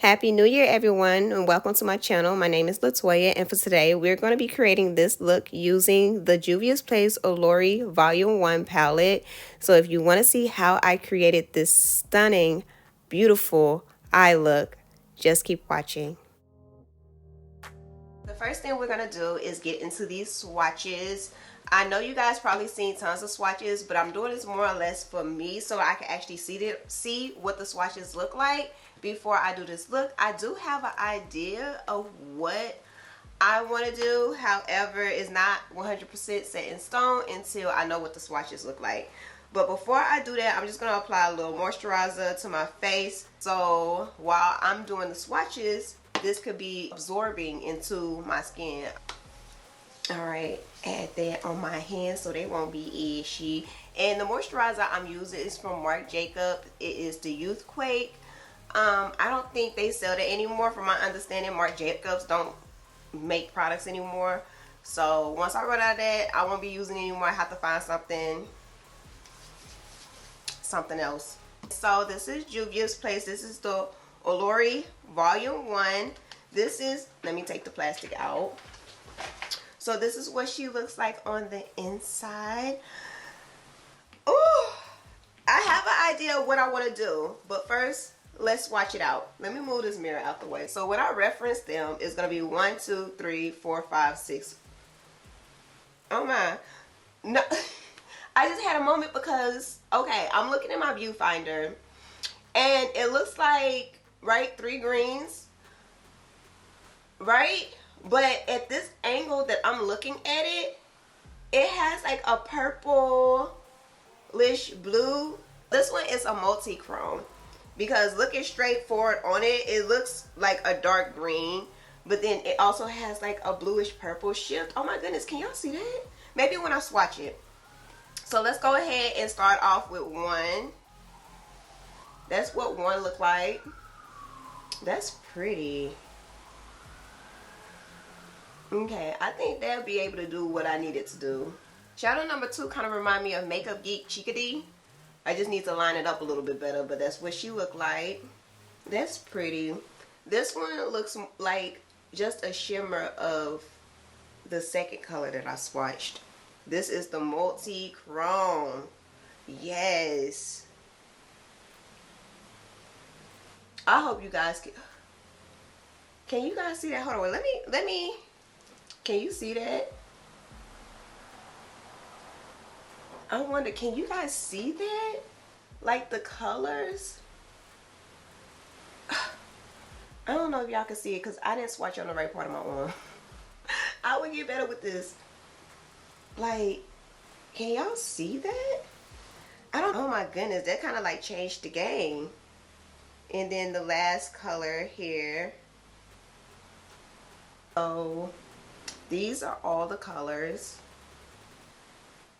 Happy New Year, everyone, and welcome to my channel. My name is LaToya, and for today, we're going to be creating this look using the Juvia's Place Olori Volume 1 palette. So if you want to see how I created this stunning, beautiful eye look, just keep watching. The first thing we're going to do is get into these swatches. I know you guys probably seen tons of swatches, but I'm doing this more or less for me so I can actually see what the swatches look like before I do this look. I do have an idea of what I want to do. However, it's not 100% set in stone until I know what the swatches look like. But before I do that, I'm just going to apply a little moisturizer to my face. So while I'm doing the swatches, this could be absorbing into my skin. Alright, add that on my hands so they won't be itchy. And the moisturizer I'm using is from Marc Jacobs. It is the Youthquake. I don't think they sell it anymore. From my understanding, Marc Jacobs don't make products anymore. So once I run out of that, I won't be using it anymore. I have to find something else. So this is Juvia's Place. This is the Olori Volume 1. This is, let me take the plastic out. So this is what she looks like on the inside. Ooh, I have an idea of what I want to do, but first, let's swatch it out. Let me move this mirror out the way. So when I reference them, it's going to be 1, 2, 3, 4, 5, 6. Oh my. No, I just had a moment because, okay, I'm looking at my viewfinder, and it looks like, right, 3 greens, right? But at this angle that I'm looking at it, it has like a purplish blue. This one is a multi-chrome because looking straight forward on it, it looks like a dark green, but then it also has like a bluish purple shift. Oh my goodness, can y'all see that? Maybe when I swatch it. So let's go ahead and start off with 1. That's what 1 looked like. That's pretty. Okay, I think they'll be able to do what I needed to do. Shadow number 2 kind of remind me of Makeup Geek Chickadee. I just need to line it up a little bit better, but that's what she looked like. That's pretty. This one looks like just a shimmer of the second color that I swatched. This is the multi-chrome. Yes. I hope you guys can you guys see that? Hold on, let me. Can you see that? I wonder, can you guys see that? Like the colors? I don't know if y'all can see it because I didn't swatch on the right part of my arm. I would get better with this. Like, can y'all see that? I don't know. Oh my goodness, that kind of like changed the game. And then the last color here. So these are all the colors.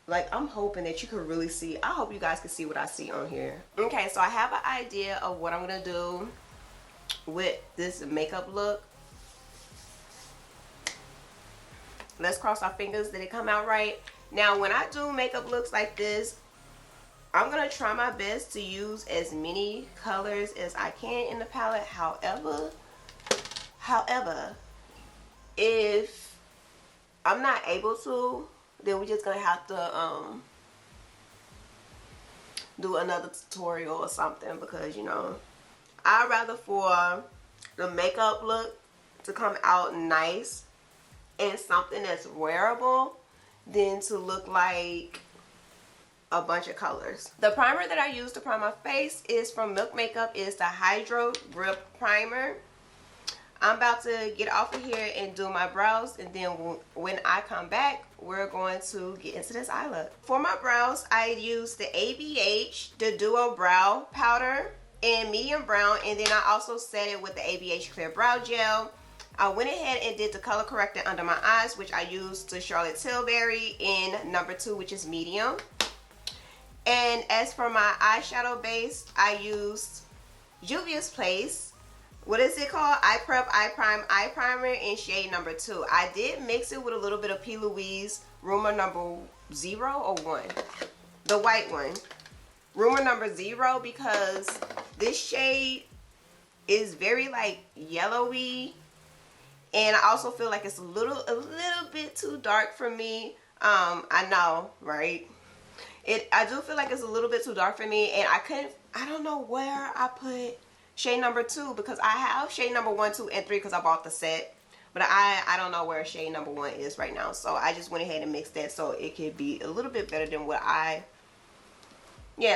Like, I'm hoping that you can really see. I hope you guys can see what I see on here. Okay, so I have an idea of what I'm going to do with this makeup look. Let's cross our fingers that it come out right. Now, when I do makeup looks like this, I'm going to try my best to use as many colors as I can in the palette. However, if I'm not able to, then we're just gonna have to do another tutorial or something, because you know, I'd rather for the makeup look to come out nice and something that's wearable than to look like a bunch of colors. The primer that I use to prime my face is from Milk Makeup. Is the Hydro Grip Primer. I'm about to get off of here and do my brows, and then when I come back, we're going to get into this eye look. For my brows, I use the ABH, the Duo Brow Powder in medium brown, and then I also set it with the ABH Clear Brow Gel. I went ahead and did the color corrector under my eyes, which I used the Charlotte Tilbury in number 2, which is medium. And as for my eyeshadow base, I used Juvia's Place. What is it called? Eye Prep Eye Primer in shade number 2. I did mix it with a little bit of P. Louise Rumor number 0 or 1. The white one. Rumor number 0, because this shade It's very like yellowy, and I also feel like it's a little bit too dark for me. I know, right? I do feel like it's a little bit too dark for me, and I don't know where I put shade number 2, because I have shade number 1, 2, and 3 because I bought the set. But I don't know where shade number 1 is right now. So I just went ahead and mixed that so it could be a little bit better than what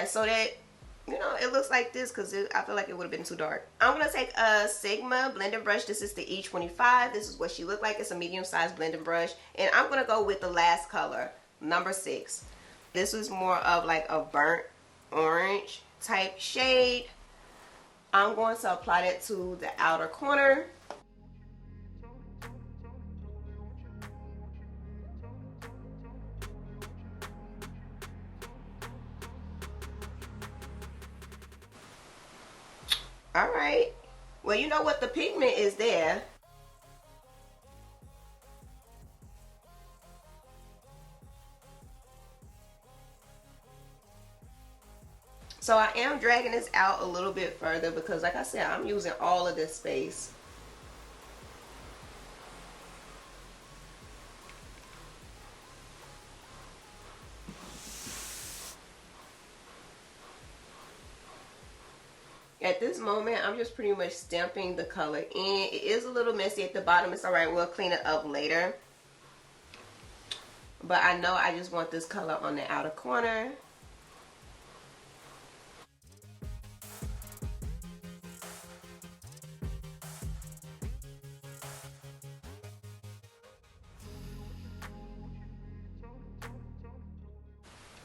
so that, you know, it looks like this, because I feel like it would have been too dark. I'm going to take a Sigma blending brush. This is the E25. This is what she looked like. It's a medium-sized blending brush. And I'm going to go with the last color, number 6. This was more of like a burnt orange type shade. I'm going to apply that to the outer corner. All right. Well, you know what? The pigment is there. So I am dragging this out a little bit further because, like I said, I'm using all of this space. At this moment, I'm just pretty much stamping the color in. It is a little messy at the bottom. It's alright. We'll clean it up later. But I know I just want this color on the outer corner.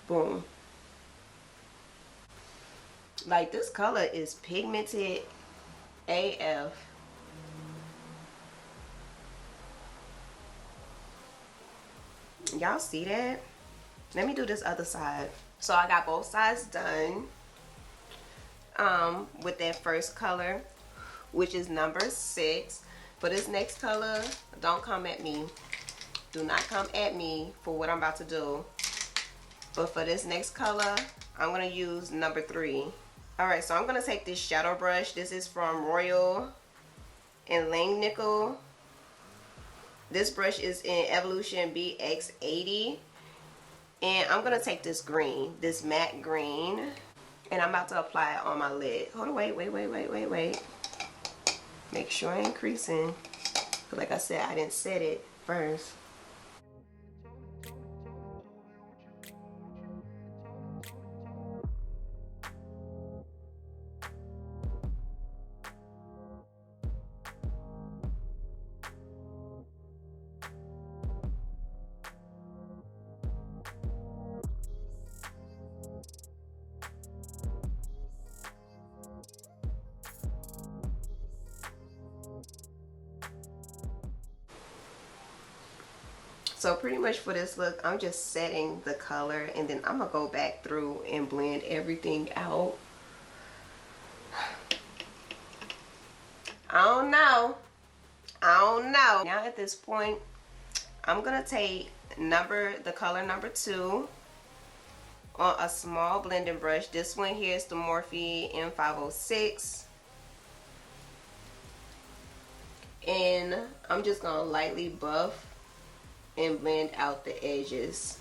Boom. Like, this color is pigmented AF. Y'all see that? Let me do this other side. So I got both sides done with that first color, which is number 6. For this next color, don't come at me. Do not come at me for what I'm about to do. But for this next color, I'm going to use number 3. Alright, so I'm going to take this shadow brush. This is from Royal and Langnickel. This brush is in Evolution BX80. And I'm going to take this green, this matte green, and I'm about to apply it on my lid. Hold on, wait. Make sure I ain't creasing. But like I said, I didn't set it first. So pretty much for this look, I'm just setting the color, and then I'm going to go back through and blend everything out. I don't know. Now at this point, I'm going to take the color number 2 on a small blending brush. This one here is the Morphe M506. And I'm just going to lightly buff and blend out the edges.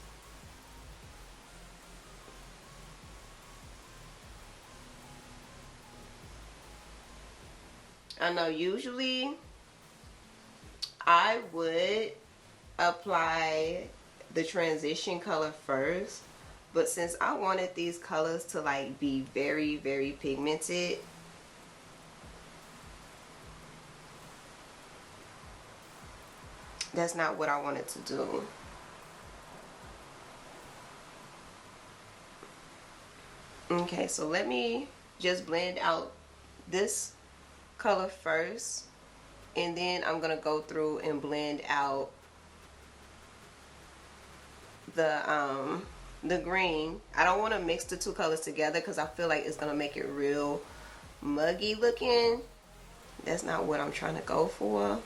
I know usually I would apply the transition color first, but since I wanted these colors to like be very, very pigmented, that's not what I wanted to do. Okay, so let me just blend out this color first, and then I'm gonna go through and blend out the green. I don't want to mix the two colors together because I feel like it's gonna make it real muggy looking. That's not what I'm trying to go for.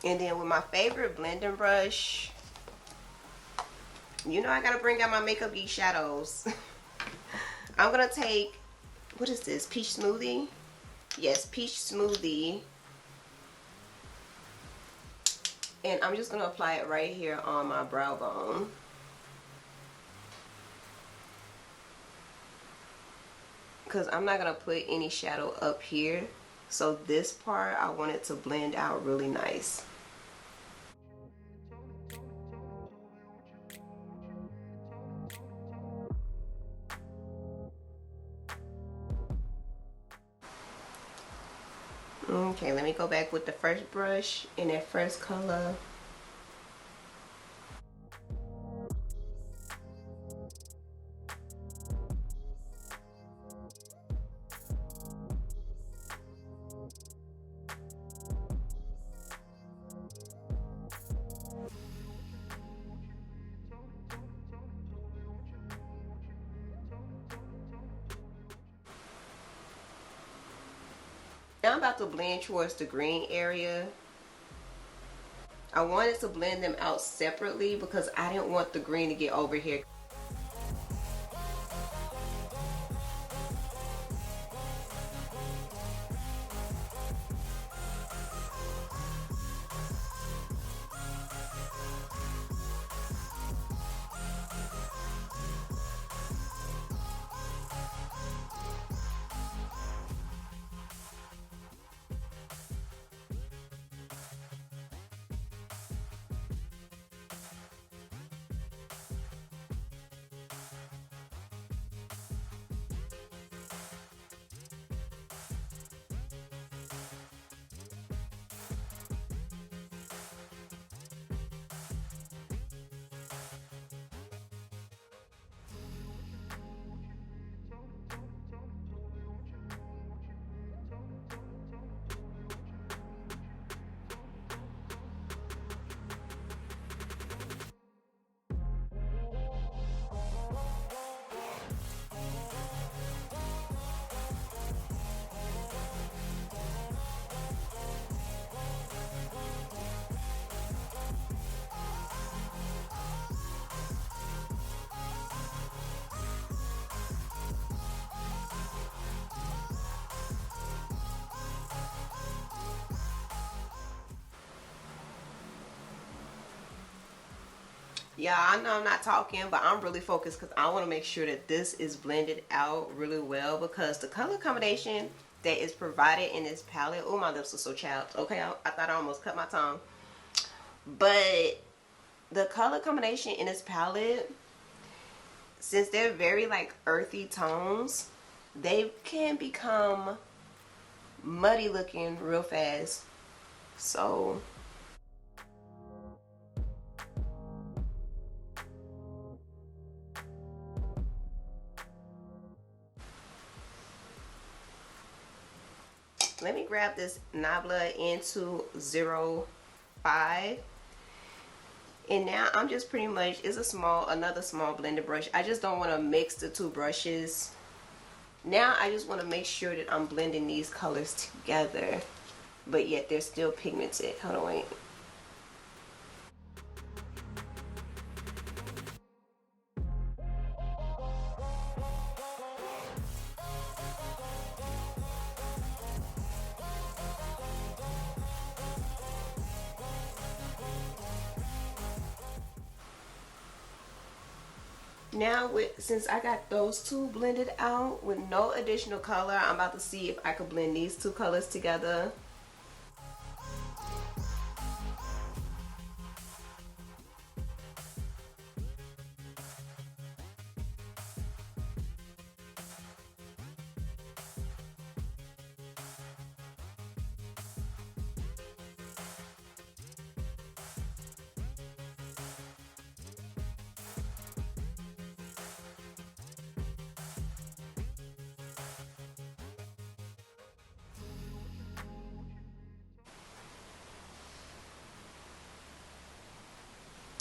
And then with my favorite blending brush, You know I gotta bring out my Makeup Geek shadows. I'm gonna take, what is this, peach smoothie? Yes, peach smoothie. And I'm just gonna apply it right here on my brow bone. Because I'm not gonna put any shadow up here. So this part, I want it to blend out really nice. Okay, let me go back with the first brush in that first color. Now I'm about to blend towards the green area. I wanted to blend them out separately because I didn't want the green to get over here. Yeah, I know I'm not talking, but I'm really focused because I want to make sure that this is blended out really well, because the color combination that is provided in this palette, oh, my lips are so chapped. Okay, I thought I almost cut my tongue. But the color combination in this palette, since they're very like earthy tones, they can become muddy looking real fast. So let me grab this Nabla into 05. And now I'm just pretty much, it's another small blender brush. I just don't want to mix the two brushes. Now I just want to make sure that I'm blending these colors together, but yet they're still pigmented. Hold on, wait. Now since I got those two blended out with no additional color, I'm about to see if I could blend these two colors together.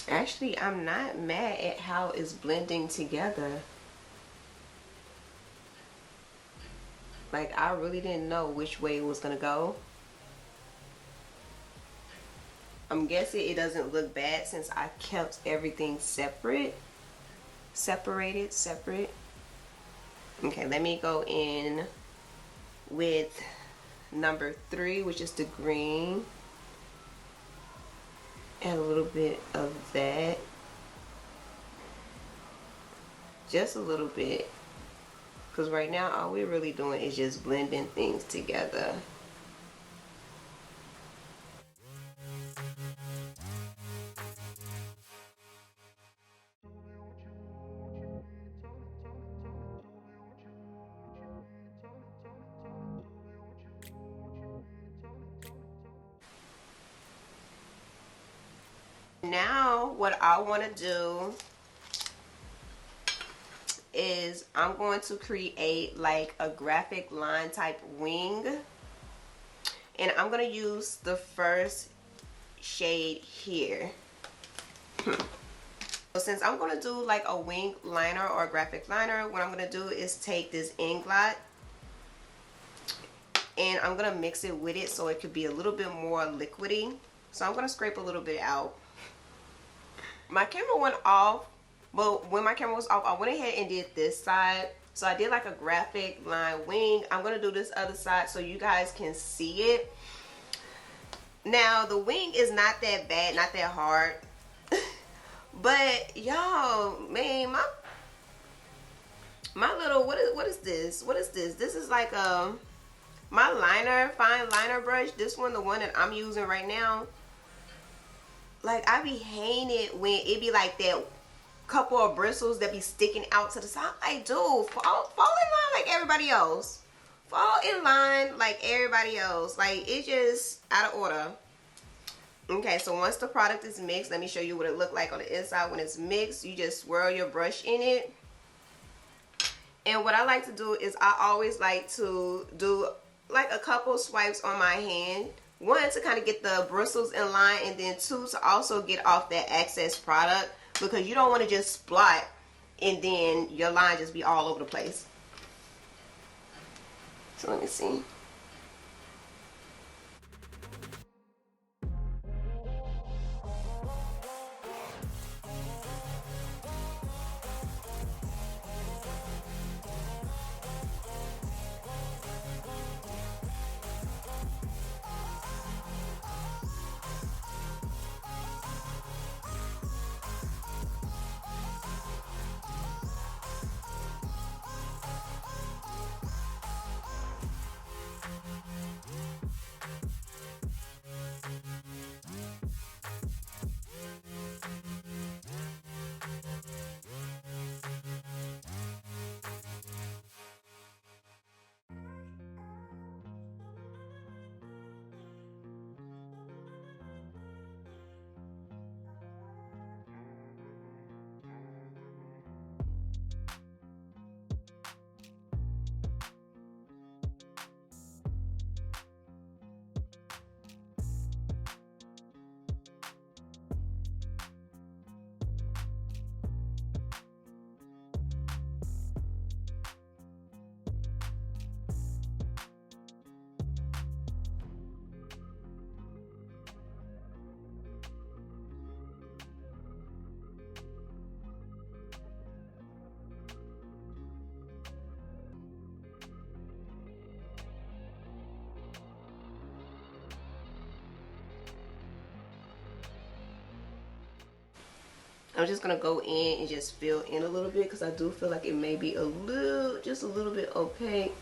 Actually, I'm not mad at how it's blending together. Like, I really didn't know which way it was gonna go. I'm guessing it doesn't look bad since I kept everything separate. separate. Okay, let me go in with number 3, which is the green. Add a little bit of that. Just a little bit. Because right now, all we're really doing is just blending things together. Now, what I want to do is I'm going to create like a graphic line type wing. And I'm going to use the first shade here. So since I'm going to do like a wing liner or a graphic liner, what I'm going to do is take this Inglot and I'm going to mix it with it so it could be a little bit more liquidy. So I'm going to scrape a little bit out. My camera went off, but when my camera was off, I went ahead and did this side. So I did like a graphic line wing. I'm going to do this other side so you guys can see it. Now, the wing is not that bad, not that hard. But, y'all, man, my little, what is this? What is this? This is like my liner, fine liner brush. This one, the one that I'm using right now. Like, I be hating it when it be like that couple of bristles that be sticking out to the side. I do. Fall in line like everybody else. Fall in line like everybody else. Like, it's just out of order. Okay, so once the product is mixed, let me show you what it look like on the inside when it's mixed. You just swirl your brush in it. And what I like to do is I always like to do like a couple swipes on my hand. 1, to kind of get the bristles in line, and then 2, to also get off that excess product, because you don't want to just splot and then your line just be all over the place. So let me see. I'm just gonna go in and just fill in a little bit, because I do feel like it may be a little, just a little bit opaque.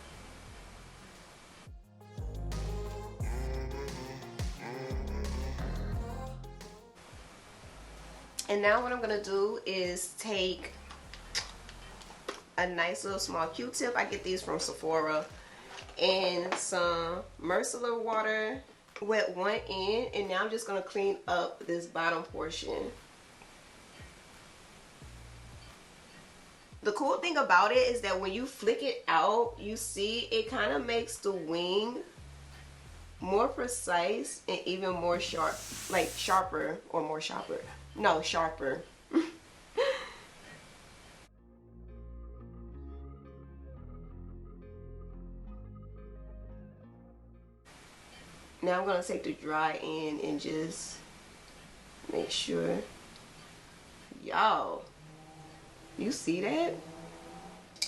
And now what I'm gonna do is take a nice little small Q-tip. I get these from Sephora, and some micellar water, wet one end, and now I'm just gonna clean up this bottom portion. The cool thing about it is that when you flick it out, you see it kind of makes the wing more precise and even more sharp, like sharper, or more sharper. No, sharper. Now I'm going to take the dry end and just make sure. Y'all, You see that?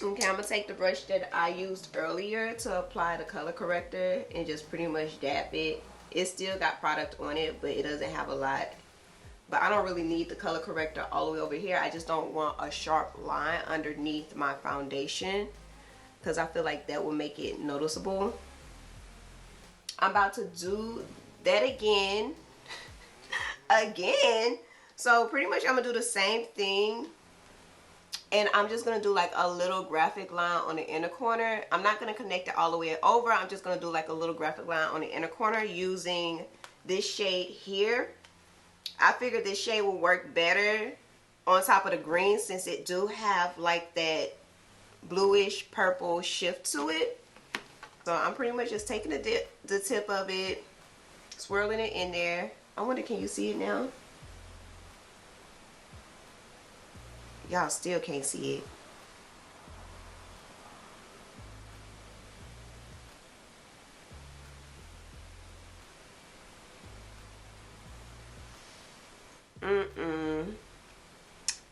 Okay, I'm gonna take the brush that I used earlier to apply the color corrector and just pretty much dab it. It still got product on it, but it doesn't have a lot. But I don't really need the color corrector all the way over here. I just don't want a sharp line underneath my foundation because I feel like that will make it noticeable. I'm about to do that again. Again. So pretty much I'm gonna do the same thing. And I'm just going to do like a little graphic line on the inner corner. I'm not going to connect it all the way over. I'm just going to do like a little graphic line on the inner corner using this shade here. I figured this shade will work better on top of the green since it do have like that bluish purple shift to it. So I'm pretty much just taking the tip of it, swirling it in there. I wonder, can you see it now? Y'all still can't see it.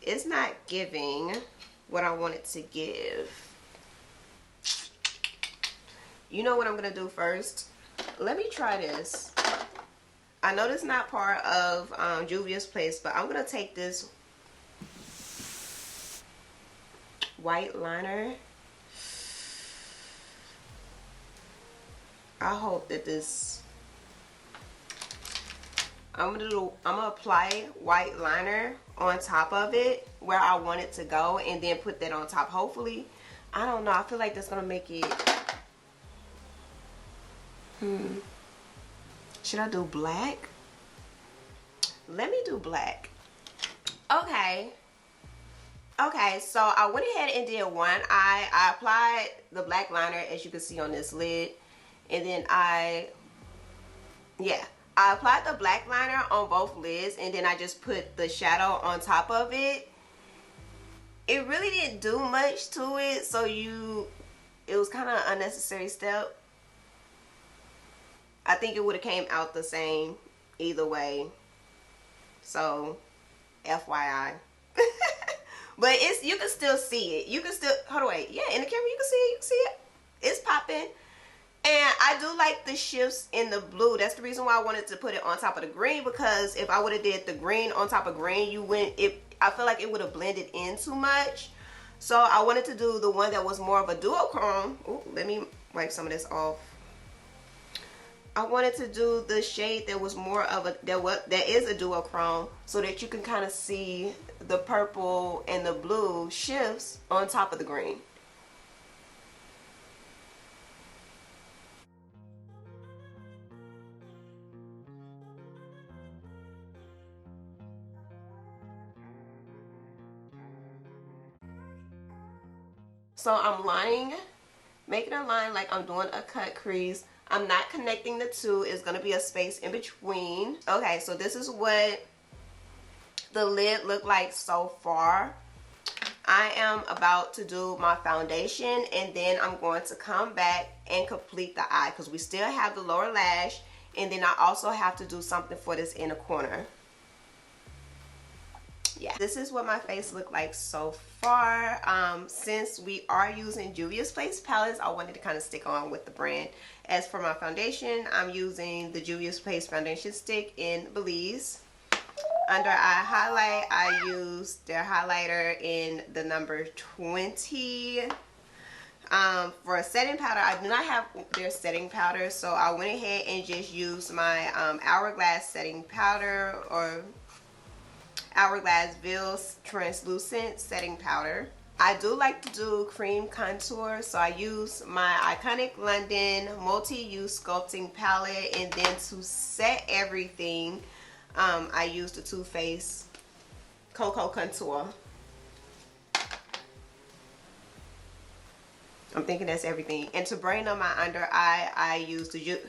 It's not giving what I want it to give. You know what I'm gonna do first? Let me try this. I know this is not part of Juvia's place, but I'm gonna take this white liner. I hope that this, I'm gonna apply white liner on top of it where I want it to go and then put that on top. Hopefully, I don't know, I feel like that's gonna make it, should I do black? Let me do black. Okay, so I went ahead and did one eye. I applied the black liner, as you can see on this lid. And then I applied the black liner on both lids. And then I just put the shadow on top of it. It really didn't do much to it. So it was kind of an unnecessary step. I think it would have came out the same either way. So, FYI. But you can still see it. You can still, hold on, wait. Yeah, in the camera you can see it. You can see it. It's popping. And I do like the shifts in the blue. That's the reason why I wanted to put it on top of the green, because if I would have did the green on top of green, I feel like it would have blended in too much. So I wanted to do the one that was more of a duochrome. Ooh, let me wipe some of this off. I wanted to do the shade that was more of that is a duochrome, so that you can kind of see the purple and the blue shifts on top of the green. So I'm making a line like I'm doing a cut crease. I'm not connecting the two. It's going to be a space in between. Okay, so this is what the lid looked like so far. I am about to do my foundation, and then I'm going to come back and complete the eye, because we still have the lower lash, and then I also have to do something for this inner corner. Yeah, this is what my face looked like so far. Since we are using Juvia's Place palettes, I wanted to kind of stick on with the brand. As for my foundation, I'm using the Juvia's Place foundation stick in Belize. Under eye highlight, I used their highlighter in the number 20. For a setting powder, I do not have their setting powder, so I went ahead and just used my Hourglass setting powder, or Hourglass Veils translucent setting powder. I do like to do cream contour, so I use my Iconic London multi-use sculpting palette, and then to set everything, I use the Too Faced Cocoa Contour. I'm thinking that's everything. And to brighten up my under eye, I use Jaclyn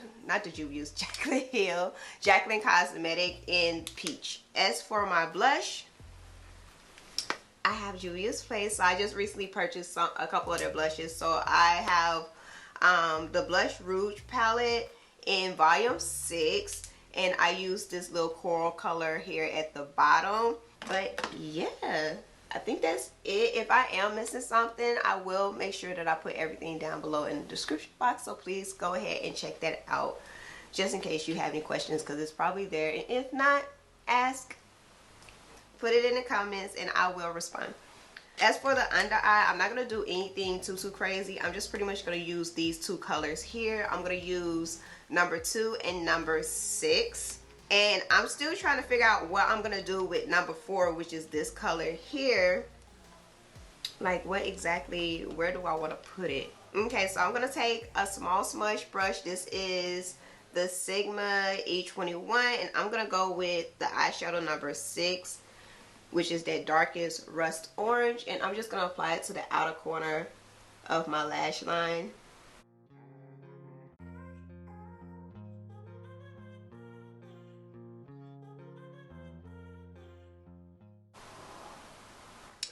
Cosmetic in Peach. As for my blush, I have Juvia's Place. So I just recently purchased a couple of their blushes. So I have the Blush Rouge palette in volume 6. And I use this little coral color here at the bottom. But yeah, I think that's it. If I am missing something, I will make sure that I put everything down below in the description box. So please go ahead and check that out just in case you have any questions, because it's probably there. And if not, ask, put it in the comments, and I will respond. As for the under eye, I'm not going to do anything too crazy. I'm just pretty much going to use these two colors here. I'm going to use number 2 and number 6. And I'm still trying to figure out what I'm going to do with number 4, which is this color here. Like, what exactly, where do I want to put it? Okay, so I'm going to take a small smudge brush. This is the Sigma E21. And I'm going to go with the eyeshadow number 6, which is that darkest rust orange. And I'm just going to apply it to the outer corner of my lash line.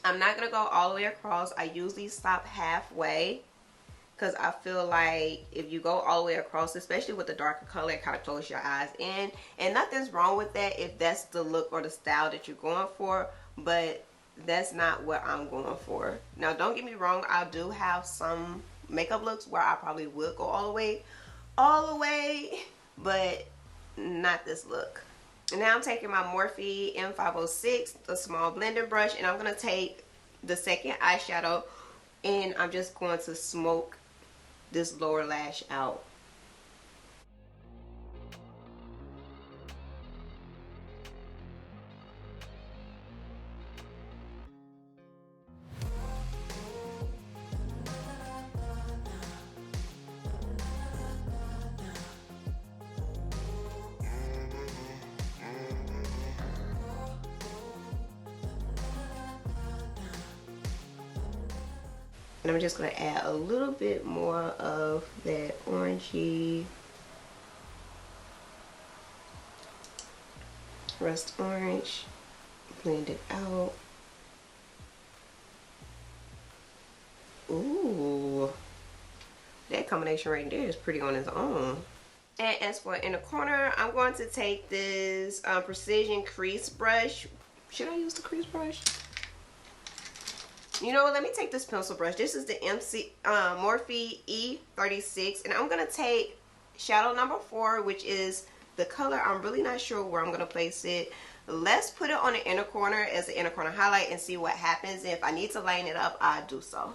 I'm not going to go all the way across. I usually stop halfway because I feel like if you go all the way across, especially with the darker color, it kind of closes your eyes in. And nothing's wrong with that if that's the look or the style that you're going for, but that's not what I'm going for. Now, don't get me wrong, I do have some makeup looks where I probably would go all the way, but not this look. And now I'm taking my Morphe M506, the small blending brush, and I'm going to take the second eyeshadow and I'm just going to smoke this lower lash out. And I'm just going to add a little bit more of that orangey rust orange. Blend it out. Ooh, that combination right there is pretty on its own. And as for in the corner, I'm going to take this precision crease brush. Should I use the crease brush? You know what, let me take this pencil brush. This is the Morphe E36, and I'm going to take shadow number 4, which is the color. I'm really not sure where I'm going to place it. Let's put it on the inner corner as the inner corner highlight and see what happens. And if I need to line it up, I'll do so.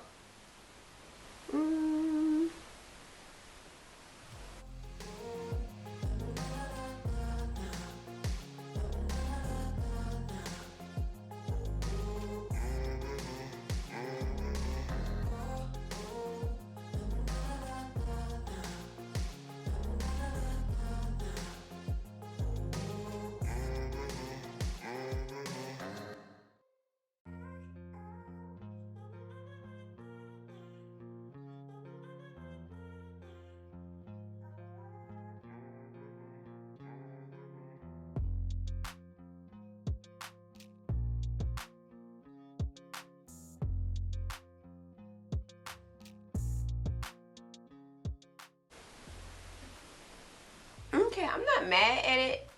Okay, I'm not mad at it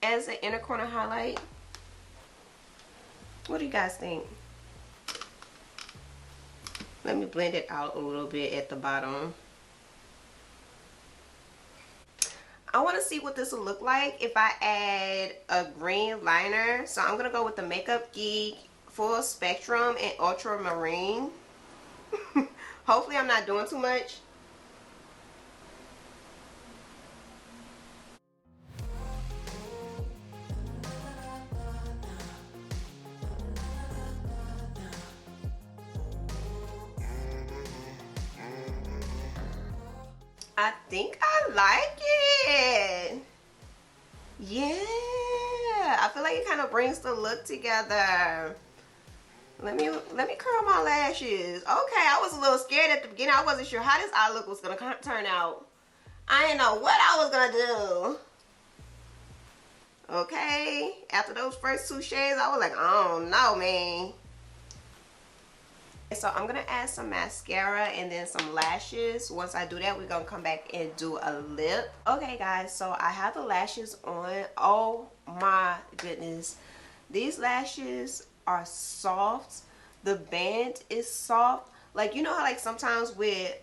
as an inner corner highlight. What do you guys think? Let me blend it out a little bit at the bottom. I want to see what this will look like if I add a green liner. So I'm going to go with the Makeup Geek Full Spectrum and Ultramarine. Hopefully I'm not doing too much. I think I like it. Yeah, I feel like it kind of brings the look together. Let me curl my lashes. Okay, I was a little scared at the beginning. I wasn't sure how this eye look was gonna turn out. I didn't know what I was gonna do. Okay, after those first 2 shades, I was like, I don't know, man. So I'm gonna add some mascara and then some lashes. Once I do that, we're gonna come back and do a lip. Okay guys, so I have the lashes on. Oh my goodness, these lashes are soft, the band is soft. Like, you know how like sometimes with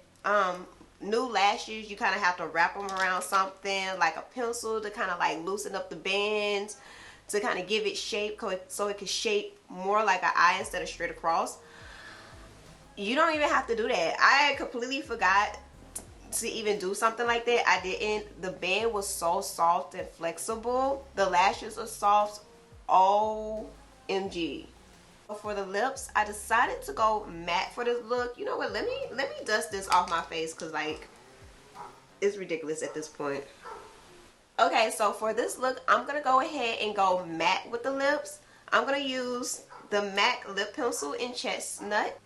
new lashes you kind of have to wrap them around something like a pencil to kind of like loosen up the bands to kind of give it shape so it can shape more like an eye instead of straight across. You don't even have to do that. I completely forgot to even do something like that. I didn't. The band was so soft and flexible. The lashes are soft. OMG. For the lips, I decided to go matte for this look. You know what? Let me dust this off my face because like it's ridiculous at this point. Okay, so for this look, I'm gonna go ahead and go matte with the lips. I'm gonna use the MAC lip pencil in Chestnut.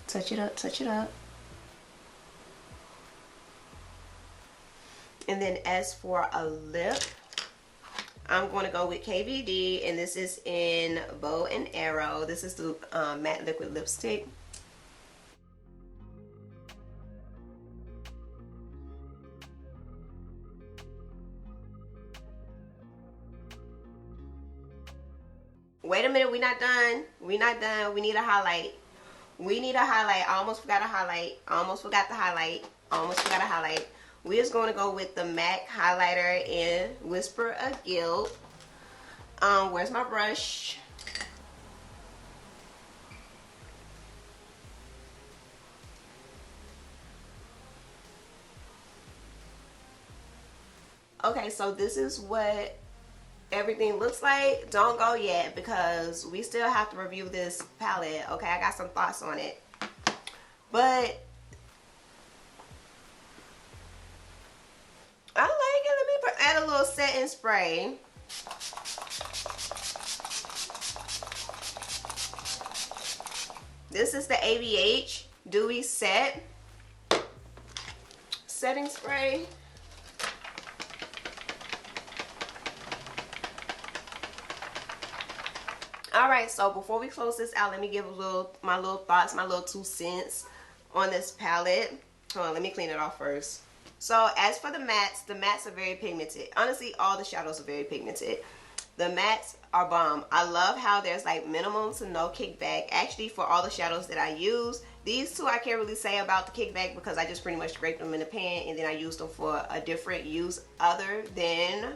Touch it up, touch it up. And then as for a lip, I'm going to go with KVD, and this is in Bow and Arrow. This is the matte liquid lipstick. Wait a minute, we're not done. We're not done. We need a highlight. We need a highlight. I almost forgot a highlight. I almost forgot the highlight. I almost forgot a highlight. We're just going to go with the MAC highlighter in Whisper of Guilt. Where's my brush? Okay, so this is what everything looks like. Don't go yet because we still have to review this palette. Okay, I got some thoughts on it. But I like it. Let me add a little setting spray. This is the ABH Dewy Set setting spray. Alright, so before we close this out, let me give my little thoughts, my little 2 cents on this palette. Hold on, let me clean it off first. So as for the mattes are very pigmented. Honestly, all the shadows are very pigmented. The mattes are bomb. I love how there's like minimum to no kickback. Actually, for all the shadows that I use, these two I can't really say about the kickback because I just pretty much scraped them in the pan and then I used them for a different use other than,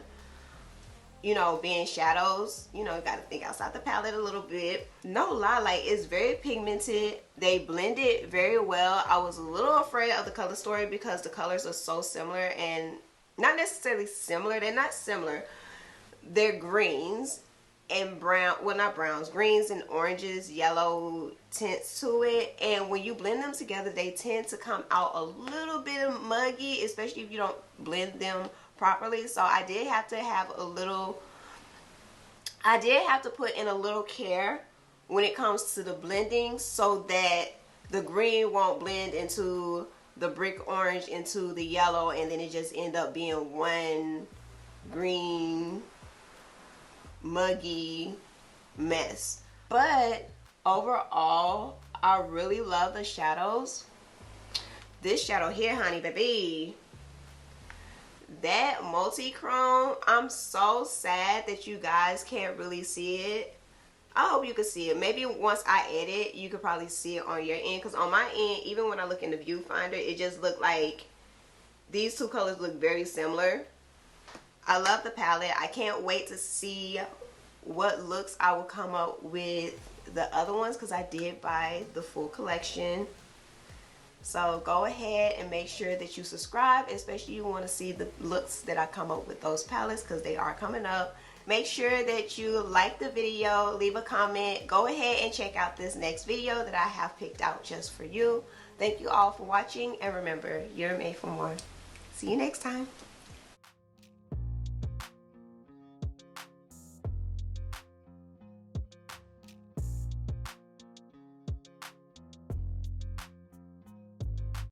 you know, being shadows. You know, you gotta think outside the palette a little bit. No lie, like it's very pigmented. They blended very well. I was a little afraid of the color story because the colors are so similar, and not necessarily similar, they're not similar. They're greens and brown, well not browns, greens and oranges, yellow tints to it, and when you blend them together they tend to come out a little bit muggy, especially if you don't blend them properly. So I did have to put in a little care when it comes to the blending so that the green won't blend into the brick orange into the yellow and then it just end up being one green muggy mess. But overall, I really love the shadows. This shadow here, honey baby, that multi-chrome, I'm so sad that you guys can't really see it. I hope you can see it. Maybe once I edit, you could probably see it on your end, because on my end, even when I look in the viewfinder, it just looked like these two colors look very similar. I love the palette. I can't wait to see what looks I will come up with the other ones, because I did buy the full collection. So go ahead and make sure that you subscribe, especially if you want to see the looks that I come up with those palettes, because they are coming up. Make sure that you like the video, leave a comment, go ahead and check out this next video that I have picked out just for you. Thank you all for watching, and remember, you're made for more. See you next time.